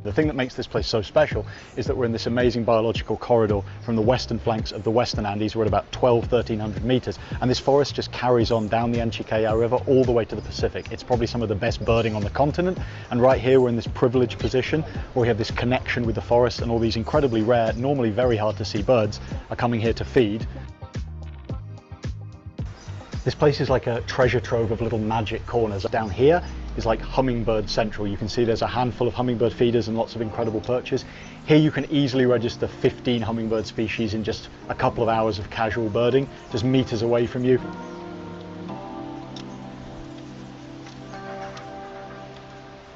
The thing that makes this place so special is that we're in this amazing biological corridor from the western flanks of the Western Andes. We're at about 1,300 meters, and this forest just carries on down the Anchiqueya River all the way to the Pacific. It's probably some of the best birding on the continent, and right here we're in this privileged position where we have this connection with the forest, and all these incredibly rare, normally very hard to see birds are coming here to feed. This place is like a treasure trove of little magic corners. Down here is like hummingbird central. You can see there's a handful of hummingbird feeders and lots of incredible perches. Here you can easily register 15 hummingbird species in just a couple of hours of casual birding, just meters away from you.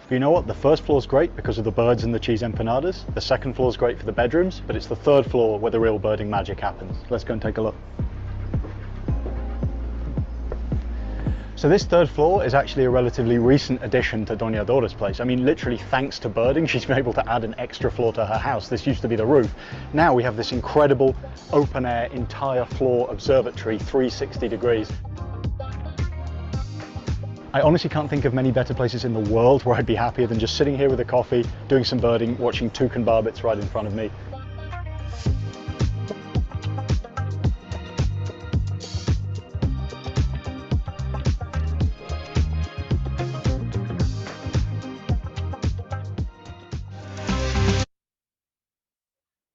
But you know what? The first floor is great because of the birds and the cheese empanadas. The second floor is great for the bedrooms, but it's the third floor where the real birding magic happens. Let's go and take a look. So this third floor is actually a relatively recent addition to Doña Dora's place. I mean, literally thanks to birding, she's been able to add an extra floor to her house. This used to be the roof. Now we have this incredible open air, entire floor observatory, 360 degrees. I honestly can't think of many better places in the world where I'd be happier than just sitting here with a coffee, doing some birding, watching toucan barbets right in front of me.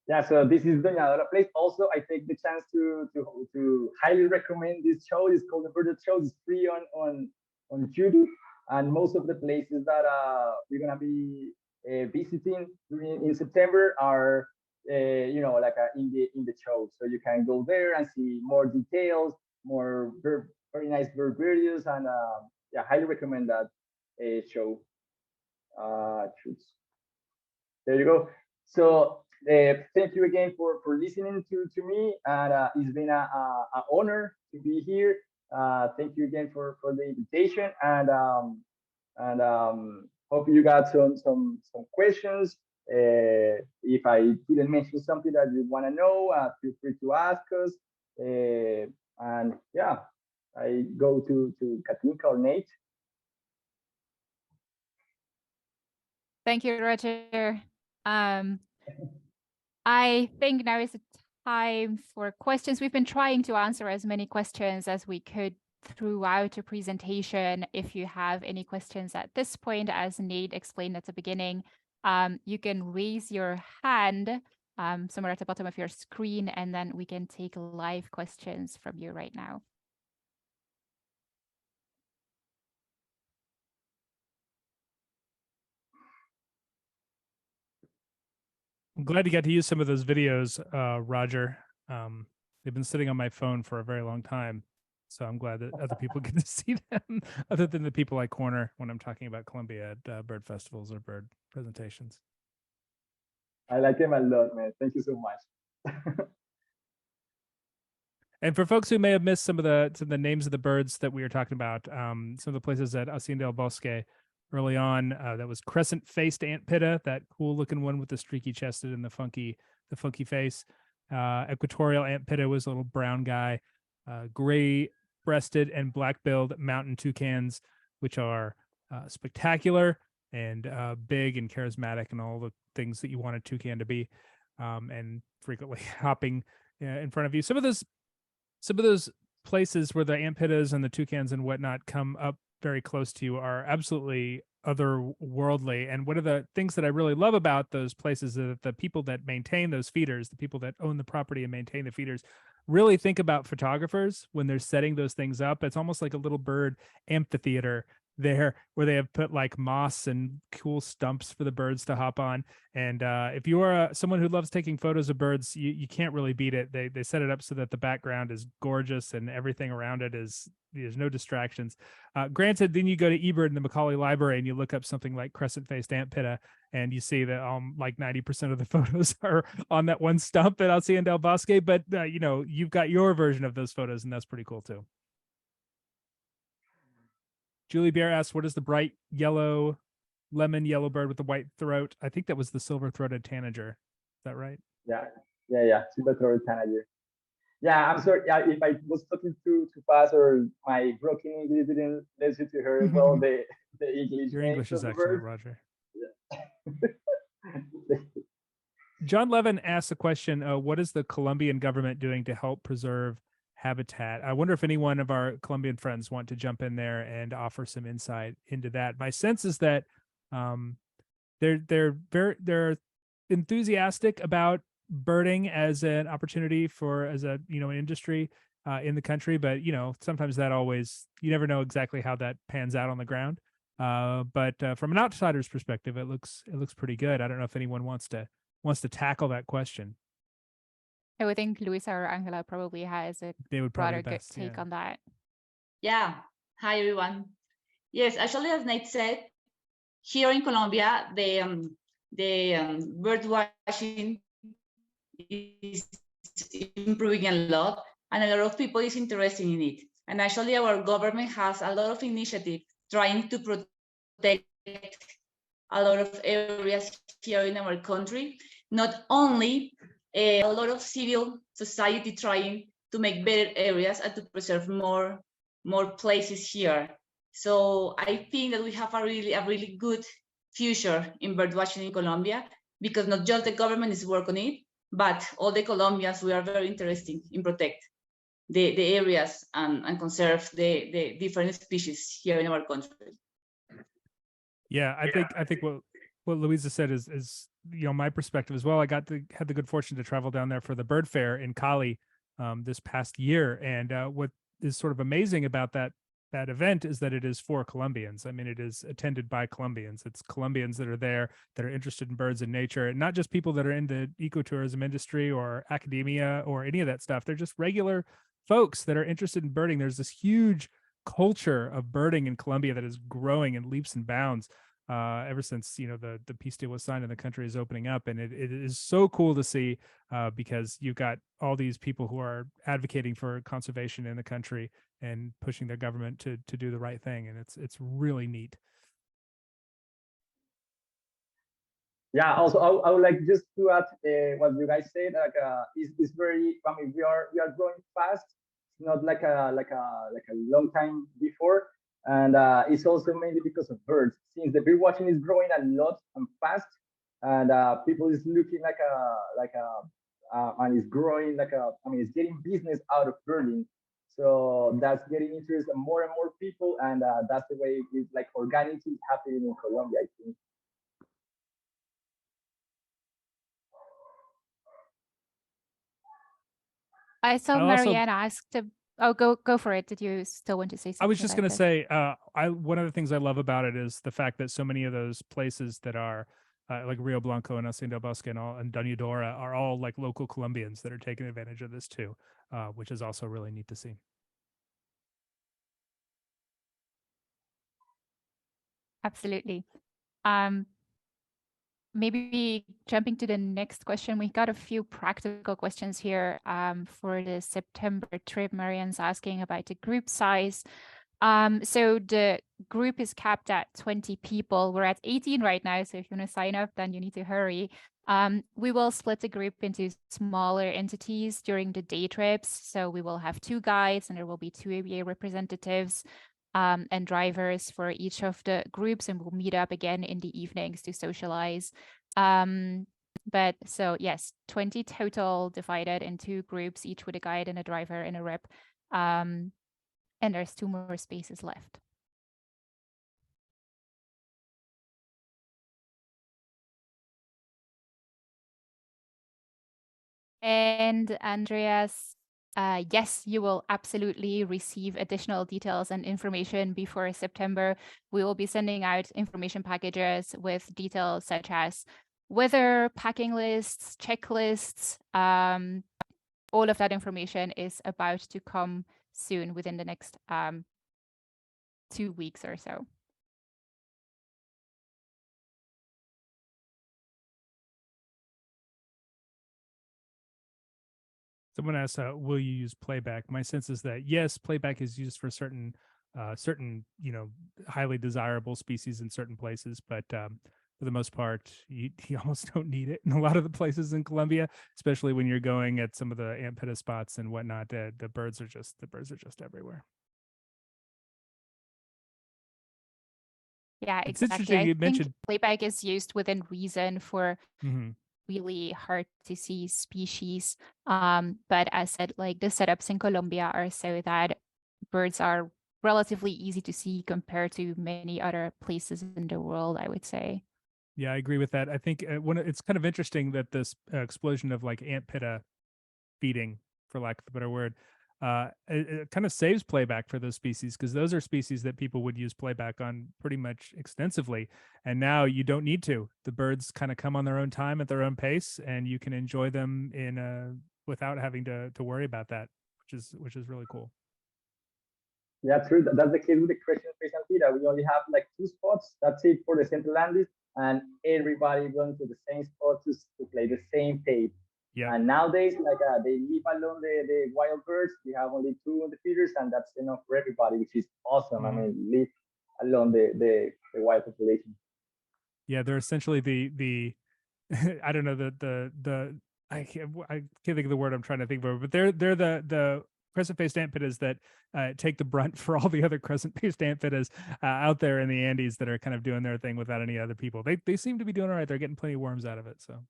Yeah, so this is Doña Dora Place. Also, I take the chance to highly recommend this show. It's called the Birded Show. It's free on YouTube, and most of the places that we're gonna be visiting in September are like in the show. So you can go there and see more details, more very nice bird videos, and yeah, highly recommend that show. There you go. So. Thank you again for listening to me, and it's been an honor to be here. Thank you again for the invitation, and hope you got some questions. If I didn't mention something that you want to know, feel free to ask us. And yeah, I go to Katinka or Nate. Thank you, Roger. I think now is the time for questions. We've been trying to answer as many questions as we could throughout the presentation. If you have any questions at this point, as Nate explained at the beginning, you can raise your hand somewhere at the bottom of your screen, and then we can take live questions from you right now. I'm glad you got to use some of those videos, Roger. They've been sitting on my phone for a very long time, so I'm glad that other people get to see them, other than the people I corner when I'm talking about Colombia at bird festivals or bird presentations. I like them a lot, man. Thank you so much. And for folks who may have missed some of the names of the birds that we were talking about, some of the places at Hacienda El Bosque early on, that was crescent-faced antpitta, that cool-looking one with the streaky-chested and the funky face. Equatorial antpitta was a little brown guy. Gray-breasted and black-billed mountain toucans, which are spectacular and big and charismatic and all the things that you want a toucan to be, and frequently hopping in front of you. Some of those places where the antpittas and the toucans and whatnot come up very close to you are absolutely otherworldly. And one of the things that I really love about those places is that the people that maintain those feeders, the people that own the property and maintain the feeders, really think about photographers when they're setting those things up. It's almost like a little bird amphitheater there, where they have put like moss and cool stumps for the birds to hop on. And if you are someone who loves taking photos of birds, you can't really beat it. They set it up so that the background is gorgeous and everything around it is, there's no distractions. Granted, then you go to eBird in the Macaulay Library and you look up something like crescent-faced antpitta, and you see that like 90% of the photos are on that one stump at Hacienda El Bosque. But you know, you've got your version of those photos, and that's pretty cool too. Julie Bear asks, what is the bright yellow, lemon yellow bird with the white throat? I think that was the silver-throated tanager. Is that right? Yeah. Silver-throated tanager. Yeah, I'm sorry. If I was talking too fast or my broken English didn't listen to her well, the English. Your English is excellent, Roger. Yeah. John Levin asks a question, what is the Colombian government doing to help preserve habitat? I wonder if any one of our Colombian friends want to jump in there and offer some insight into that. My sense is that they're enthusiastic about birding as an opportunity as a an industry in the country, but sometimes that you never know exactly how that pans out on the ground. But from an outsider's perspective, it looks pretty good. I don't know if anyone wants to tackle that question. I would think Luisa or Angela probably has a broader take on that. Yeah. Hi, everyone. Yes, actually, as Nate said, here in Colombia, the bird watching is improving a lot, and a lot of people is interested in it. And actually, our government has a lot of initiative trying to protect a lot of areas here in our country. Not only a lot of civil society trying to make better areas and to preserve more places here. So I think that we have a really good future in bird watching in Colombia, because not just the government is working on it, but all the Colombians, we are very interested in protect the areas and conserve the different species here in our country. Yeah, I think what Luisa said is my perspective as well. I had the good fortune to travel down there for the bird fair in Cali this past year, and what is sort of amazing about that event is that it is for Colombians. I mean, it is attended by Colombians. It's Colombians that are there, that are interested in birds and nature, and not just people that are in the ecotourism industry or academia or any of that stuff. They're just regular folks that are interested in birding. There's this huge culture of birding in Colombia that is growing in leaps and bounds ever since the peace deal was signed and the country is opening up. And it is so cool to see because you've got all these people who are advocating for conservation in the country and pushing their government to do the right thing, and it's really neat. Yeah, also I would like just to add what you guys said. Like, is very. I mean, we are growing fast. It's not like a long time before, and it's also mainly because of birds. Since the bird watching is growing a lot and fast, and people is looking and it's growing like a. I mean, it's getting business out of birding. So that's getting interest in more and more people, and that's the way it's like organically happening in Colombia, I think. I saw I'll also- Marianne asked. Oh, go for it. Did you still want to say something? I was just going to about this? say, one of the things I love about it is the fact that so many of those places that are like Rio Blanco and Hacienda Bosque and Doñadora are all like local Colombians that are taking advantage of this too, which is also really neat to see. Absolutely. Maybe jumping to the next question, we got a few practical questions here for the September trip. Marianne's asking about the group size. So the group is capped at 20 people. We're at 18 right now, so if you want to sign up, then you need to hurry. We will split the group into smaller entities during the day trips. So we will have 2 guides and there will be 2 ABA representatives and drivers for each of the groups, and we'll meet up again in the evenings to socialize. But so yes, 20 total divided in 2 groups, each with a guide and a driver and a rep. And there's 2 more spaces left. And Andreas, yes, you will absolutely receive additional details and information before September. We will be sending out information packages with details such as weather, packing lists, checklists. All of that information is about to come soon within the next 2 weeks or so. Someone asked, "Will you use playback?" My sense is that yes, playback is used for certain, highly desirable species in certain places, but for the most part, you almost don't need it in a lot of the places in Colombia, especially when you're going at some of the ant pita spots and whatnot. The birds are just everywhere. Yeah, It's exactly. interesting I you think mentioned. playback is used within reason for Mhm. really hard to see species. But as said, like the setups in Colombia are so that birds are relatively easy to see compared to many other places in the world, I would say. Yeah, I agree with that. I think it's kind of interesting that this explosion of like ant pita feeding, for lack of a better word, it kind of saves playback for those species, because those are species that people would use playback on pretty much extensively. And now you don't need to. The birds kind of come on their own time at their own pace, and you can enjoy them without having to worry about that, which is really cool. Yeah, true. That's the case with the Christian Face and Pita. We only have like 2 spots. That's it for the Central Andes, and everybody going to the same spot to play the same tape. Yeah. And nowadays, like they leave alone the wild birds. We have only 2 on the feeders, and that's enough for everybody, which is awesome. I mean, leave alone the wild population. Yeah, they're essentially the I don't know the I can't think of the word I'm trying to think of, but they're the crescent-faced ant pittas that take the brunt for all the other crescent-faced ant pittas out there in the Andes that are kind of doing their thing without any other people. They seem to be doing all right. They're getting plenty of worms out of it. So.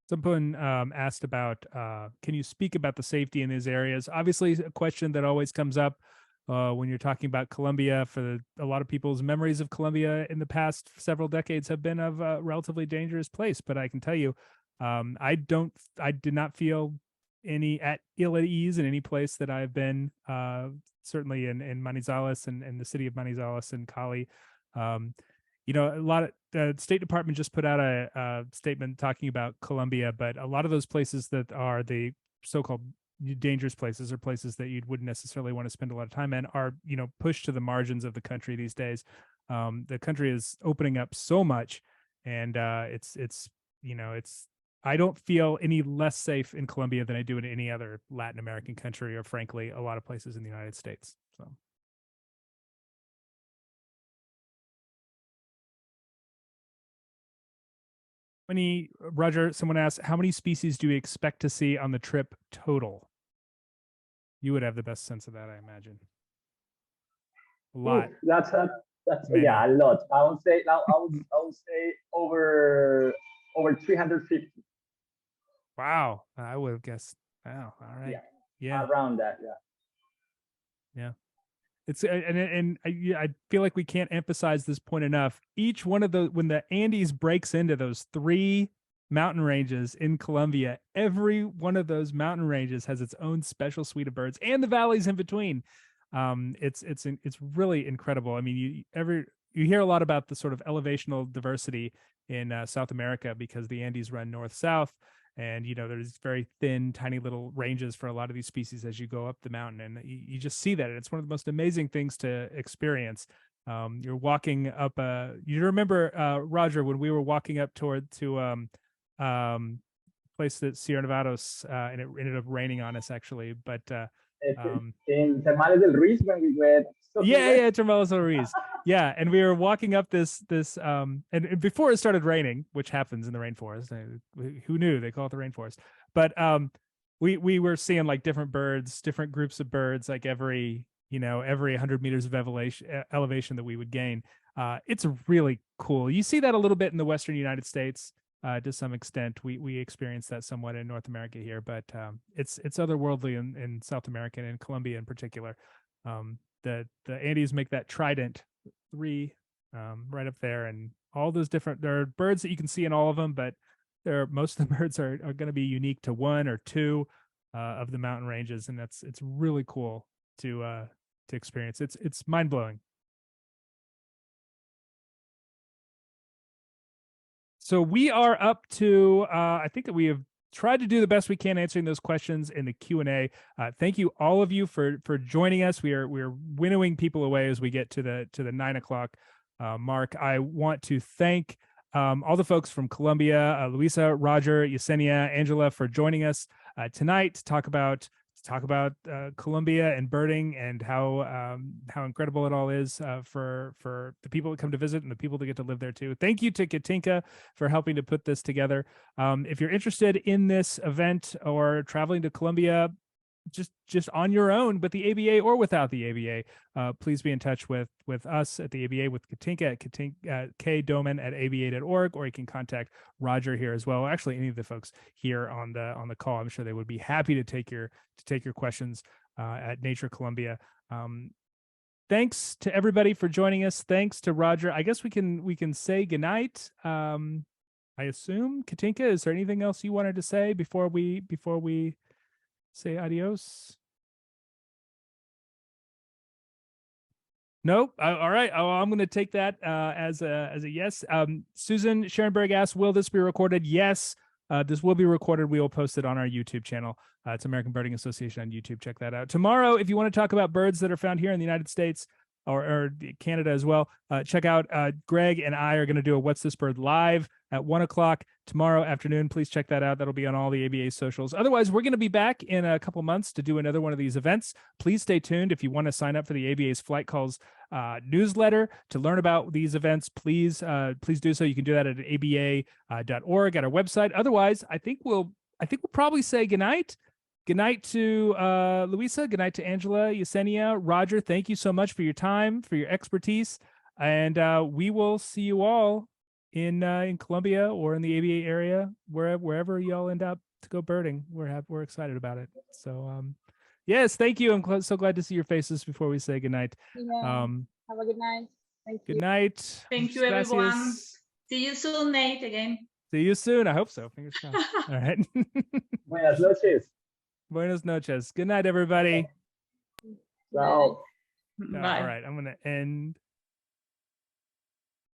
Someone asked about, can you speak about the safety in these areas? Obviously, a question that always comes up when you're talking about Colombia. A lot of people's memories of Colombia in the past several decades have been of a relatively dangerous place. But I can tell you, I did not feel ill at ease in any place that I've been. Certainly in Manizales and the city of Manizales and Cali. A lot of the State Department just put out a statement talking about Colombia, but a lot of those places that are the so-called dangerous places or places that you wouldn't necessarily want to spend a lot of time in are, pushed to the margins of the country these days. The country is opening up so much, And it's you know, I don't feel any less safe in Colombia than I do in any other Latin American country, or frankly, a lot of places in the United States. So. Roger, someone asked, how many species do we expect to see on the trip total? You would have the best sense of that, I imagine. A lot. That's Many. yeah, a lot. I would say over 350. Wow, I would have guessed. Wow, all right. Yeah. Around that, yeah. It's and I feel like we can't emphasize this point enough. Each one of those, when the Andes breaks into those 3 mountain ranges in Colombia, every one of those mountain ranges has its own special suite of birds, and the valleys in between. It's really incredible. I mean, you hear a lot about the sort of elevational diversity in South America because the Andes run north-south. And, you know, there's very thin, tiny little ranges for a lot of these species as you go up the mountain. And you just see that. And it's one of the most amazing things to experience. You're walking up, you remember, Roger, when we were walking up to place that Sierra Nevados, and it ended up raining on us, actually. But in Termales del Ruiz, when we were Termales del Ruiz. Yeah, and we were walking up this and before it started raining, which happens in the rainforest. Who knew? They call it the rainforest. But we were seeing like different birds, different groups of birds, like every 100 meters of elevation that we would gain. It's really cool. You see that a little bit in the Western United States. To some extent, we experience that somewhat in North America here, but it's otherworldly in South America and in Colombia in particular. The Andes make that trident 3 right up there, and all those different. There are birds that you can see in all of them, but most of the birds are going to be unique to 1 or 2 of the mountain ranges, and it's really cool to experience. It's mind blowing. So we are up to, I think that we have tried to do the best we can answering those questions in the Q&A. Thank you, all of you, for joining us. We're winnowing people away as we get to the 9 o'clock mark. I want to thank all the folks from Colombia, Luisa, Roger, Yesenia, Angela, for joining us tonight to talk about Colombia and birding and how incredible it all is for the people that come to visit and the people that get to live there too. Thank you to Katinka for helping to put this together. If you're interested in this event or traveling to Colombia, just on your own with the ABA or without the ABA, please be in touch with us at the ABA, with Katinka at K-Domen at aba.org, or you can contact Roger here as well. Actually, any of the folks here on the call, I'm sure they would be happy to take your questions at Nature Colombia. Thanks to everybody for joining us. Thanks to Roger. I guess we can say goodnight. I assume, Katinka, is there anything else you wanted to say before we say adios? Nope. All right. I'm going to take that as a yes. Susan Scherenberg asked, will this be recorded? Yes, this will be recorded. We will post it on our YouTube channel. It's American Birding Association on YouTube. Check that out. Tomorrow, if you want to talk about birds that are found here in the United States or Canada as well, check out Greg and I are going to do a What's This Bird live at 1 o'clock tomorrow afternoon. Please check that out. That'll be on all the ABA socials. Otherwise, we're going to be back in a couple months to do another one of these events. Please stay tuned. If you want to sign up for the ABA's Flight Calls newsletter to learn about these events, please do so. You can do that at aba.org at our website. Otherwise, I think we'll probably say goodnight. Good night to Luisa. Good night to Angela, Yesenia, Roger. Thank you so much for your time, for your expertise, and we will see you all in Colombia or in the ABA area, wherever y'all end up to go birding. We're excited about it. So yes, thank you. I'm so glad to see your faces before we say good night. Yeah. Have a good night. Thank you. Good night. Thank you, everyone. See you soon, Nate, again. See you soon. I hope so. Fingers crossed. All right. Buenas noches. Buenas noches. Good night, everybody. Ciao. Bye. All right. I'm going to end.